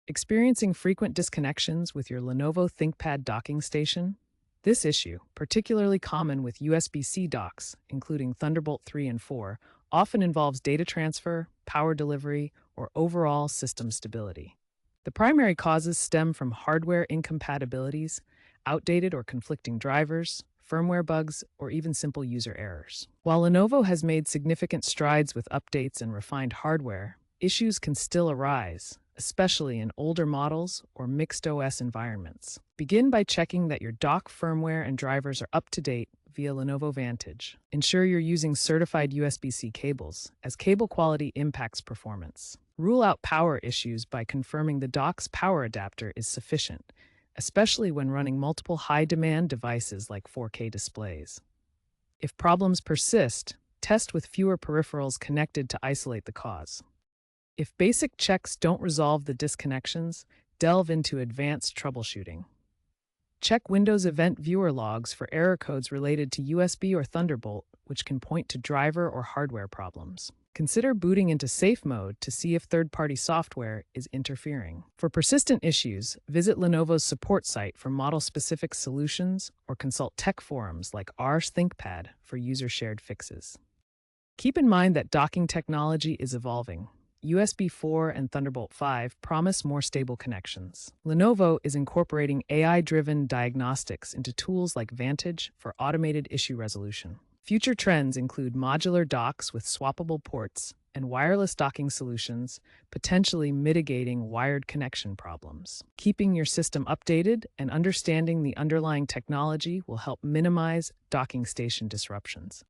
Experiencing frequent disconnections with your Lenovo ThinkPad docking station? This issue, particularly common with USB-C docks, including Thunderbolt 3 and 4, often involves data transfer, power delivery, or overall system stability. The primary causes stem from hardware incompatibilities, outdated or conflicting drivers, firmware bugs, or even simple user errors. While Lenovo has made significant strides with updates and refined hardware, issues can still arise, especially in older models or mixed OS environments. Begin by checking that your dock firmware and drivers are up to date via Lenovo Vantage. Ensure you're using certified USB-C cables, as cable quality impacts performance. Rule out power issues by confirming the dock's power adapter is sufficient, especially when running multiple high-demand devices like 4K displays. If problems persist, test with fewer peripherals connected to isolate the cause. If basic checks don't resolve the disconnections, delve into advanced troubleshooting. Check Windows Event Viewer logs for error codes related to USB or Thunderbolt, which can point to driver or hardware problems. Consider booting into safe mode to see if third-party software is interfering. For persistent issues, visit Lenovo's support site for model-specific solutions or consult tech forums like Ars ThinkPad for user-shared fixes. Keep in mind that docking technology is evolving. USB 4 and Thunderbolt 5 promise more stable connections. Lenovo is incorporating AI-driven diagnostics into tools like Vantage for automated issue resolution. Future trends include modular docks with swappable ports and wireless docking solutions, potentially mitigating wired connection problems. Keeping your system updated and understanding the underlying technology will help minimize docking station disruptions.